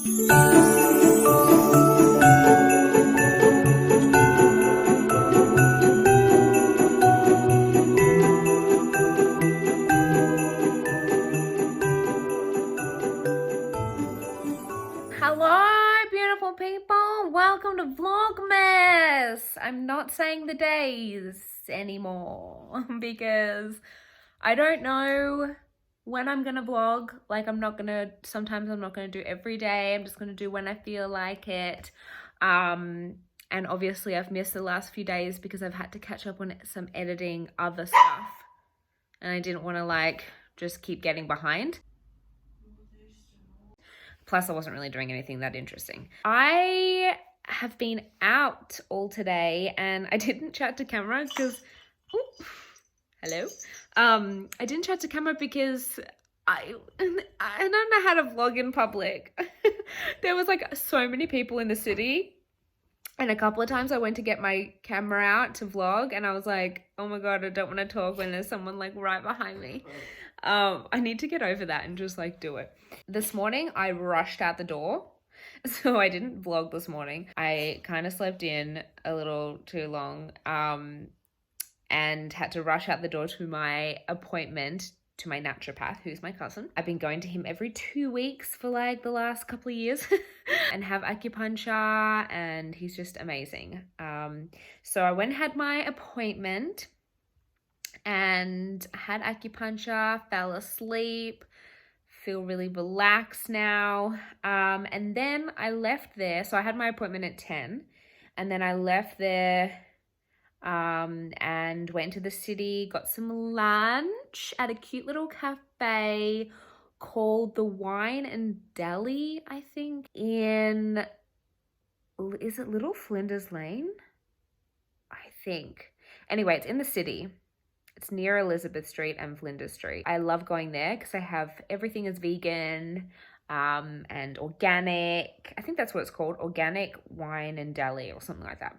Hello, beautiful people. Welcome to Vlogmas. I'm not saying the days anymore because I don't know when I'm gonna vlog. Like, sometimes I'm not gonna do every day. I'm just gonna do when I feel like it. And obviously I've missed the last few days because I've had to catch up on some editing other stuff. And I didn't want to like just keep getting behind. Plus, I wasn't really doing anything that interesting. I have been out all today and I didn't chat to camera because, hello. I didn't chat to camera because I don't know how to vlog in public. There was like so many people in the city. And a couple of times I went to get my camera out to vlog and I was like, oh my God, I don't want to talk when there's someone like right behind me. I need to get over that and just like do it. This morning I rushed out the door, so I didn't vlog this morning. I kind of slept in a little too long and had to rush out the door to my appointment to my naturopath, who's my cousin. I've been going to him every 2 weeks for like the last couple of years and have acupuncture, and he's just amazing. So I went and had my appointment and had acupuncture, fell asleep, feel really relaxed now. And then I left there. So I had my appointment at 10 and then I left there and went to the city, got some lunch at a cute little cafe called the Wine and Deli, I think, is it Little Flinders Lane? I think. Anyway, it's in the city. It's near Elizabeth Street and Flinders Street. I love going there because I have everything is vegan and organic. I think that's what it's called, Organic Wine and Deli or something like that.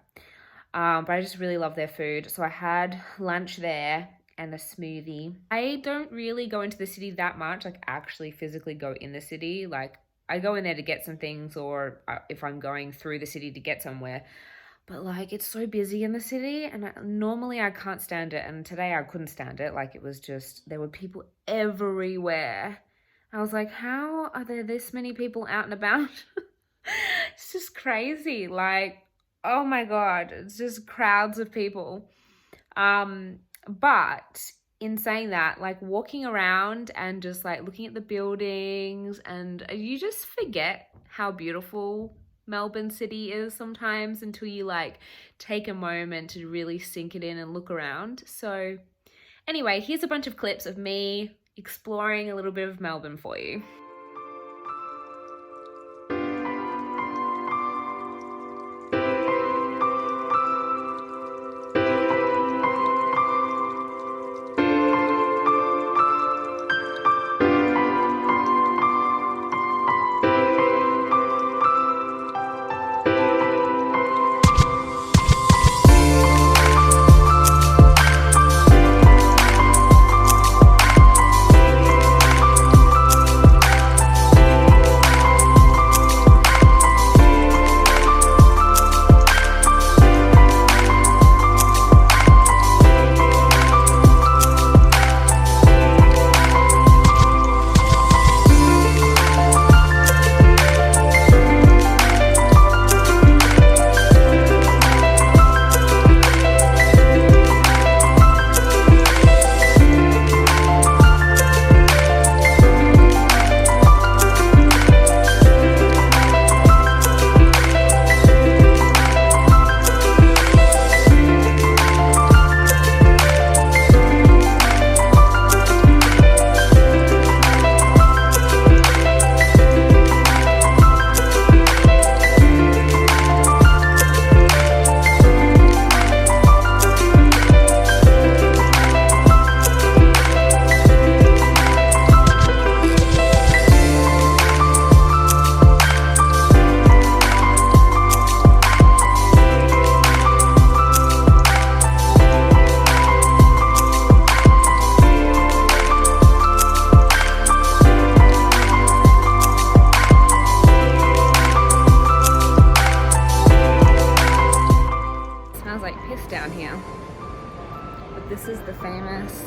But I just really love their food. So I had lunch there and a smoothie. I don't really go into the city that much, like actually physically go in the city. Like I go in there to get some things or if I'm going through the city to get somewhere. But like it's so busy in the city and normally I can't stand it. And today I couldn't stand it. Like it was just, there were people everywhere. I was like, how are there this many people out and about? It's just crazy. Like, oh my God, it's just crowds of people. But in saying that, like walking around and just like looking at the buildings, and you just forget how beautiful Melbourne city is sometimes until you like take a moment to really sink it in and look around. So anyway, here's a bunch of clips of me exploring a little bit of Melbourne for you. this is the famous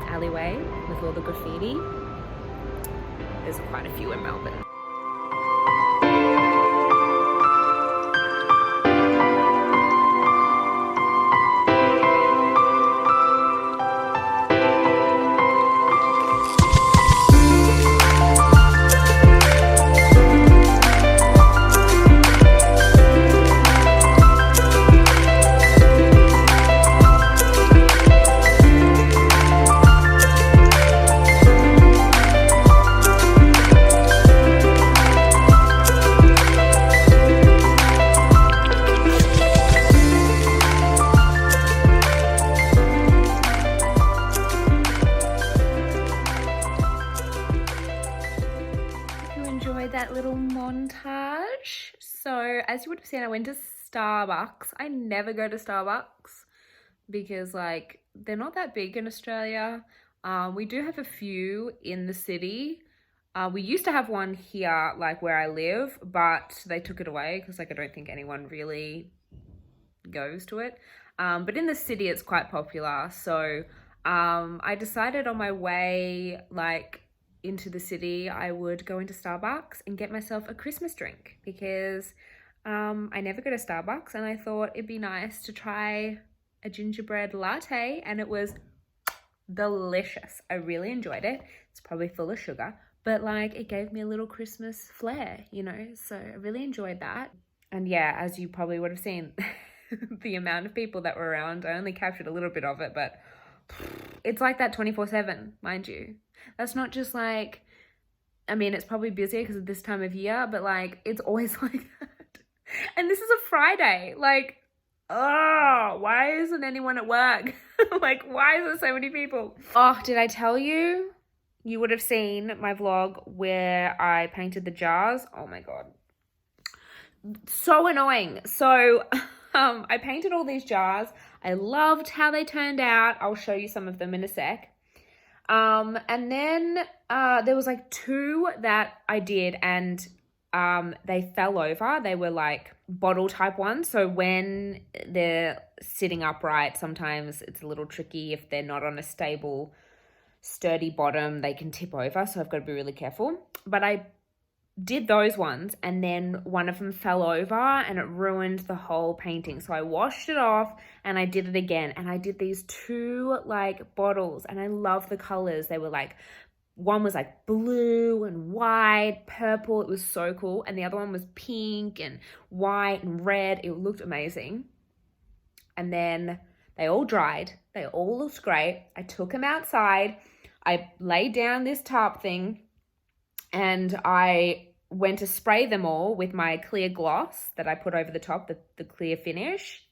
alleyway with all the graffiti. There's quite a few in Melbourne. That little montage. So as you would have seen, I went to Starbucks. I never go to Starbucks because like they're not that big in Australia. We do have a few in the city. We used to have one here like where I live, but they took it away because like I don't think anyone really goes to it. But in the city it's quite popular. So I decided on my way like into the city I would go into Starbucks and get myself a Christmas drink because I never go to Starbucks, and I thought it'd be nice to try a gingerbread latte, and it was delicious. I really enjoyed it. It's probably full of sugar, but like it gave me a little Christmas flair, you know, so I really enjoyed that. And yeah, as you probably would have seen, the amount of people that were around, I only captured a little bit of it, but it's like that 24/7, mind you. That's not just like, I mean, it's probably busier because of this time of year, but like, it's always like that. And this is a Friday. Like, oh, why isn't anyone at work? Like, why is there so many people? Oh, did I tell you? You would have seen my vlog where I painted the jars. Oh my God. So annoying. So I painted all these jars. I loved how they turned out. I'll show you some of them in a sec. And then there was like two that I did, and they fell over. They were like bottle type ones. So when they're sitting upright, sometimes it's a little tricky. If they're not on a stable, sturdy bottom, they can tip over. So I've got to be really careful. But I did those ones, and then one of them fell over and it ruined the whole painting. So I washed it off and I did it again, and I did these two like bottles, and I love the colors. They were like, one was like blue and white, purple. It was so cool. And the other one was pink and white and red. It looked amazing. And then they all dried. They all looked great. I took them outside. I laid down this tarp thing, and I went to spray them all with my clear gloss that I put over the top, the clear finish.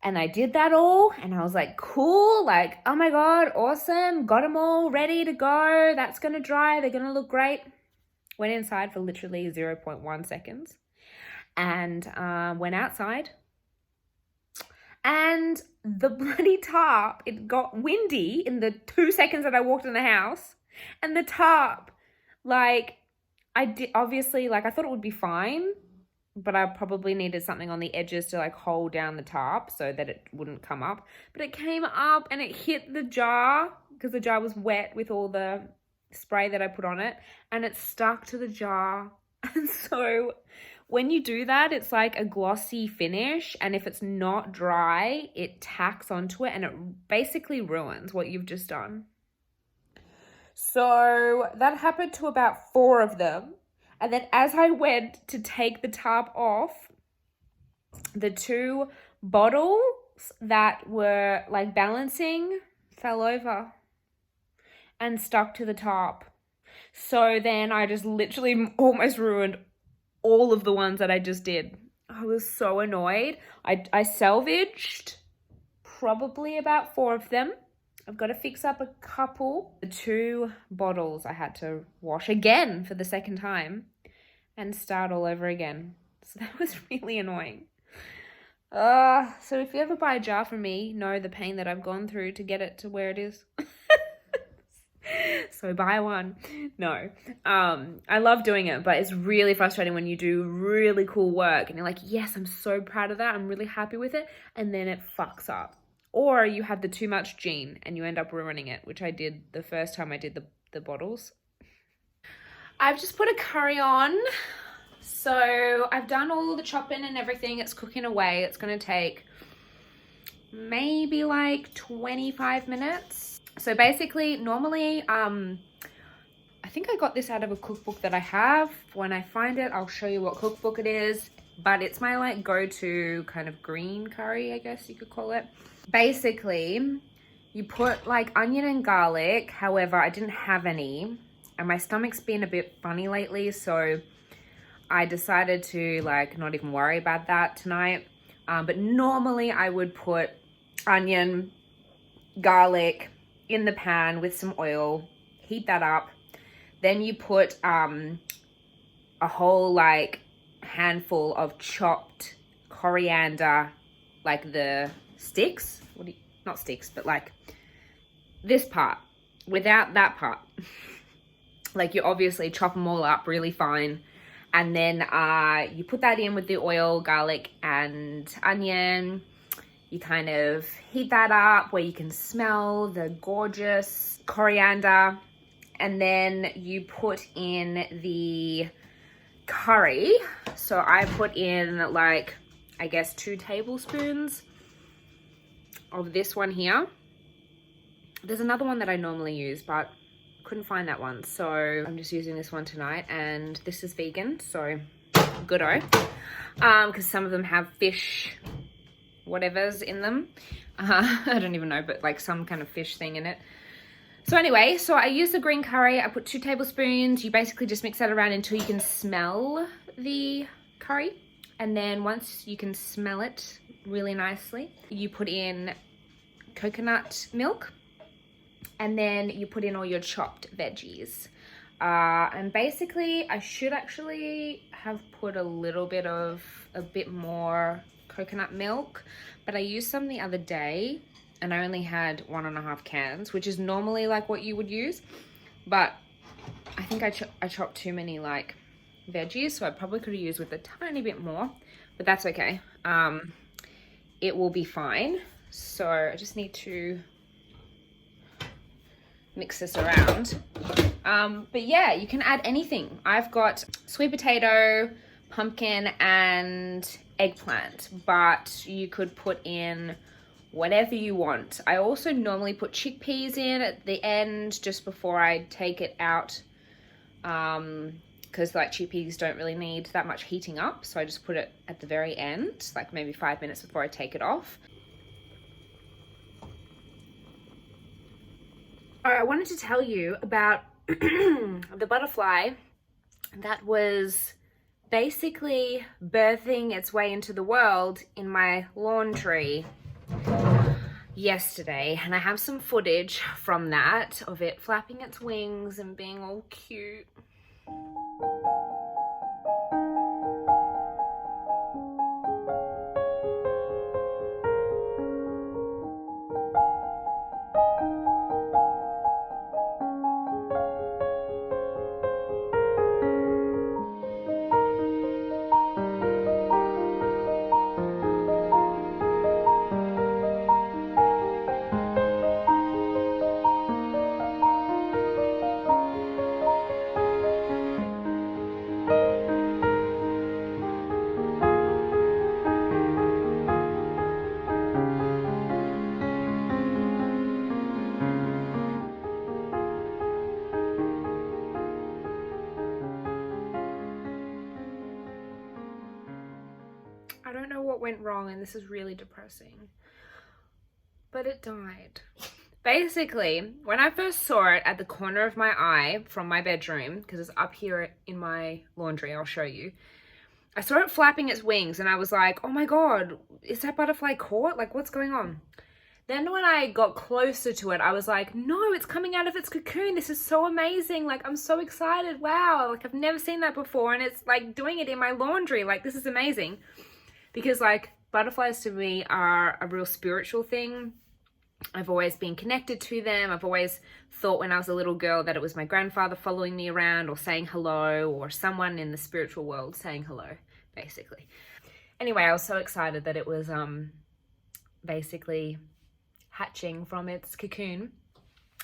And I did that all, and I was like, cool, like, oh my God, awesome. Got them all ready to go. That's going to dry. They're going to look great. Went inside for literally 0.1 seconds and went outside. And the bloody tarp, it got windy in the 2 seconds that I walked in the house. And the tarp, like, I did, obviously, like, I thought it would be fine, but I probably needed something on the edges to like hold down the tarp so that it wouldn't come up. But it came up and it hit the jar because the jar was wet with all the spray that I put on it, and it stuck to the jar. And so when you do that, it's like a glossy finish, and if it's not dry, it tacks onto it and it basically ruins what you've just done. So that happened to about 4 of them. And then as I went to take the tarp off, the 2 bottles that were like balancing fell over and stuck to the tarp. So then I just literally almost ruined all of the ones that I just did. I was so annoyed. I salvaged probably about 4 of them. I've got to fix up a couple. The 2 bottles I had to wash again for the second time and start all over again. So that was really annoying. So if you ever buy a jar from me, know the pain that I've gone through to get it to where it is. So buy one. No. I love doing it, but it's really frustrating when you do really cool work and you're like, yes, I'm so proud of that. I'm really happy with it. And then it fucks up. Or you have the too much gene and you end up ruining it, which I did the first time I did the bottles. I've just put a curry on. So I've done all the chopping and everything. It's cooking away. It's going to take maybe like 25 minutes. So basically, normally, I think I got this out of a cookbook that I have. When I find it, I'll show you what cookbook it is. But it's my like go-to kind of green curry, I guess you could call it. Basically, you put like onion and garlic. However, I didn't have any. And my stomach's been a bit funny lately, so I decided to like not even worry about that tonight. But normally I would put onion, garlic in the pan with some oil, heat that up. Then you put a whole like handful of chopped coriander, like the sticks. Not sticks, but like this part, without that part. Like you obviously chop them all up really fine. And then you put that in with the oil, garlic, and onion. You kind of heat that up where you can smell the gorgeous coriander. And then you put in the curry. So I put in like, I guess 2 tablespoons of this one here. There's another one that I normally use, but couldn't find that one, so I'm just using this one tonight. And this is vegan, so good-o. Because some of them have fish whatever's in them. I don't even know, but like some kind of fish thing in it. So anyway, so I use the green curry. I put 2 tablespoons. You basically just mix that around until you can smell the curry. And then once you can smell it really nicely, you put in coconut milk. And then you put in all your chopped veggies. And basically, I should actually have put a bit more coconut milk. But I used some the other day and I only had 1.5 cans, which is normally like what you would use. But I think I chopped too many like veggies, so I probably could have used with a tiny bit more. But that's okay. It will be fine. So I just need to mix this around. But yeah, you can add anything. I've got sweet potato, pumpkin, and eggplant, but you could put in whatever you want. I also normally put chickpeas in at the end just before I take it out, because like chickpeas don't really need that much heating up, so I just put it at the very end, like maybe 5 minutes before I take it off. I wanted to tell you about the butterfly that was basically birthing its way into the world in my laundry yesterday. And I have some footage from that of it flapping its wings and being all cute. I don't know what went wrong, and this is really depressing, but it died. Basically, when I first saw it at the corner of my eye from my bedroom, because it's up here in my laundry, I'll show you, I saw it flapping its wings and I was like, oh my God, is that butterfly caught? Like, what's going on? Then when I got closer to it, I was like, no, it's coming out of its cocoon. This is so amazing. Like, I'm so excited. Wow. Like, I've never seen that before. And it's like doing it in my laundry. Like, this is amazing. Because like butterflies to me are a real spiritual thing. I've always been connected to them. I've always thought when I was a little girl that it was my grandfather following me around or saying hello, or someone in the spiritual world saying hello, basically. Anyway, I was so excited that it was basically hatching from its cocoon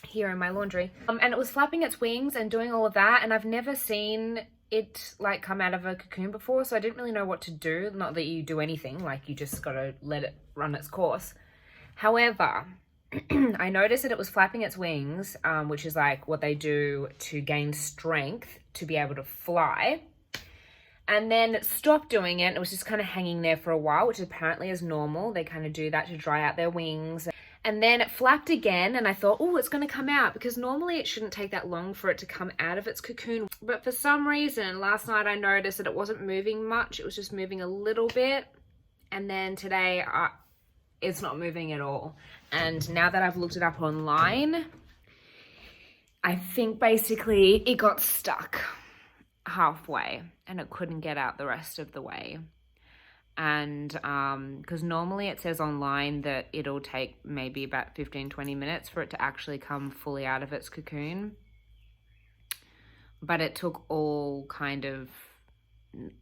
here in my laundry. And it was flapping its wings and doing all of that, and I've never seen it like come out of a cocoon before, so I didn't really know what to do. Not that you do anything, like you just gotta let it run its course. However, I noticed that it was flapping its wings, which is like what they do to gain strength to be able to fly. And then it stopped doing it. It was just kind of hanging there for a while, which apparently is normal. They kind of do that to dry out their wings. And then it flapped again, and I thought, oh, it's going to come out, because normally it shouldn't take that long for it to come out of its cocoon. But for some reason, last night I noticed that it wasn't moving much. It was just moving a little bit. And then today, it's not moving at all. And now that I've looked it up online, I think basically it got stuck halfway and it couldn't get out the rest of the way. And because normally it says online that it'll take maybe about 15-20 minutes for it to actually come fully out of its cocoon, but it took all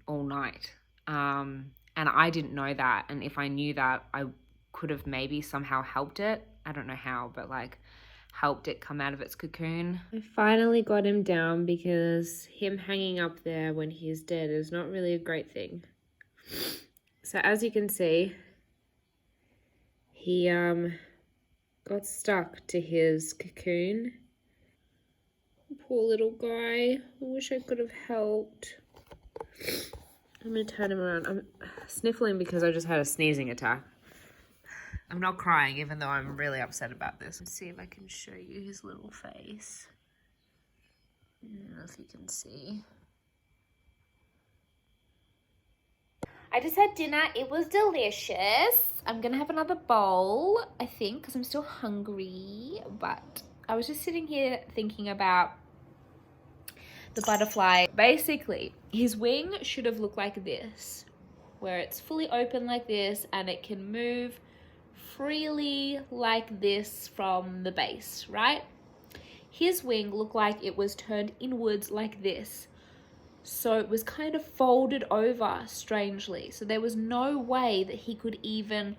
night, and I didn't know that. And if I knew that, I could have maybe somehow helped it. I don't know how, but like helped it come out of its cocoon. I finally got him down, because him hanging up there when he's dead is not really a great thing. So as you can see, he got stuck to his cocoon. Poor little guy. I wish I could have helped. I'm gonna turn him around. I'm sniffling because I just had a sneezing attack. I'm not crying, even though I'm really upset about this. Let's see if I can show you his little face. I don't know if you can see. I just had dinner. It was delicious. I'm gonna have another bowl, I think, because I'm still hungry. But I was just sitting here thinking about the butterfly. Basically, his wing should have looked like this, where it's fully open like this and it can move freely like this from the base, right? His wing looked like it was turned inwards like this. So it was kind of folded over strangely. So there was no way that he could even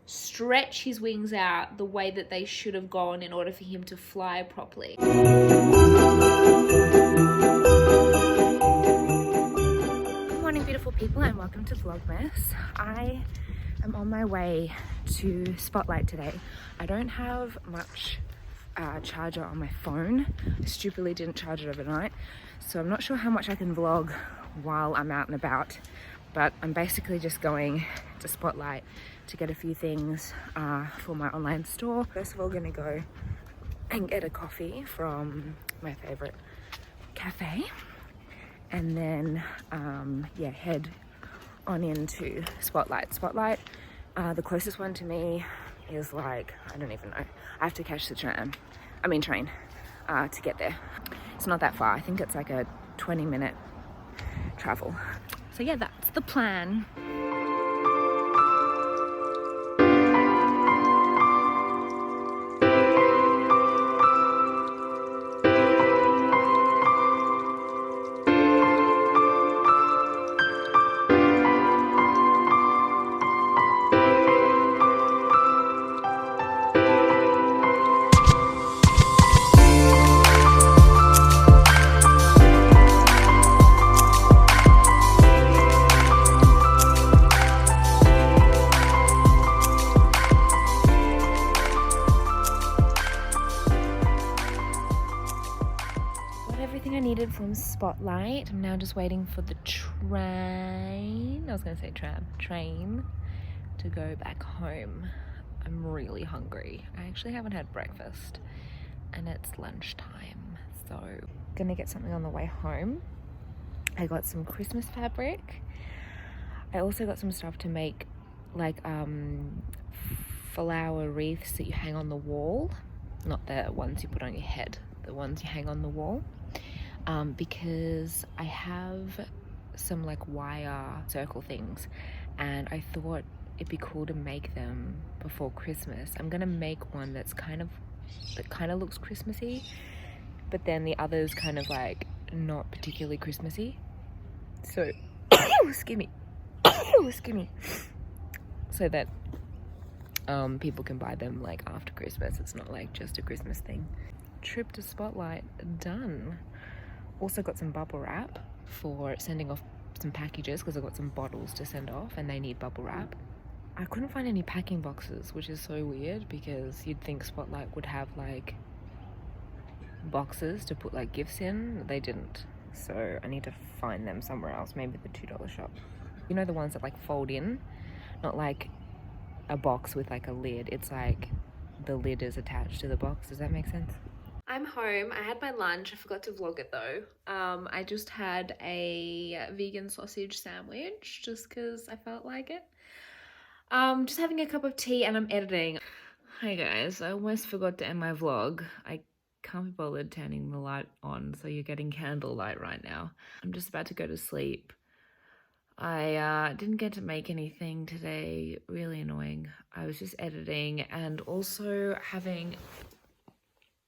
stretch his wings out the way that they should have gone in order for him to fly properly. Good morning, beautiful people, and welcome to Vlogmas. I am on my way to Spotlight today. I don't have much charger on my phone. I stupidly didn't charge it overnight, so I'm not sure how much I can vlog while I'm out and about, but I'm basically just going to Spotlight to get a few things for my online store. First of all, gonna go and get a coffee from my favorite cafe, and then yeah, head on into Spotlight. The closest one to me is like, I don't even know. I have to catch the train to get there. It's not that far. I think it's like a 20-minute travel. So yeah, that's the plan. Everything I needed from Spotlight. I'm now just waiting for the train. I was gonna say train to go back home. I'm really hungry. I actually haven't had breakfast and it's lunchtime, so gonna get something on the way home. I got some Christmas fabric. I also got some stuff to make like flower wreaths that you hang on the wall, not the ones you put on your head, the ones you hang on the wall. Because I have some like wire circle things, and I thought it'd be cool to make them before Christmas. I'm gonna make one that kind of looks Christmassy, but then the other's kind of like not particularly Christmassy. So, excuse me, excuse me. So that people can buy them like after Christmas. It's not like just a Christmas thing. Trip to Spotlight done. Also got some bubble wrap for sending off some packages because I've got some bottles to send off and they need bubble wrap. I couldn't find any packing boxes, which is so weird because you'd think Spotlight would have like boxes to put like gifts in. They didn't. So I need to find them somewhere else, maybe the $2 shop. You know, the ones that like fold in, not like a box with like a lid. It's like the lid is attached to the box. Does that make sense? I'm home. I had my lunch. I forgot to vlog it though. I just had a vegan sausage sandwich just because I felt like it. Just having a cup of tea and I'm editing. Hi guys, I almost forgot to end my vlog. I can't be bothered turning the light on, so you're getting candlelight right now. I'm just about to go to sleep. I didn't get to make anything today. Really annoying. I was just editing and also having...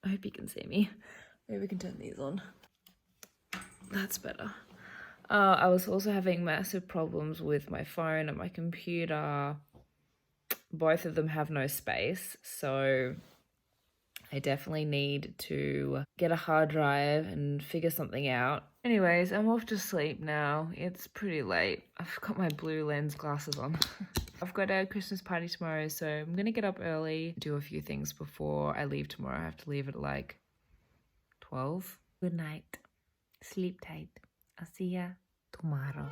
I hope you can see me. Maybe we can turn these on. That's better. I was also having massive problems with my phone and my computer. Both of them have no space, so I definitely need to get a hard drive and figure something out. Anyways, I'm off to sleep now. It's pretty late. I've got my blue lens glasses on. I've got a Christmas party tomorrow, so I'm gonna get up early, do a few things before I leave tomorrow. I have to leave at like 12. Good night. Sleep tight. I'll see ya tomorrow.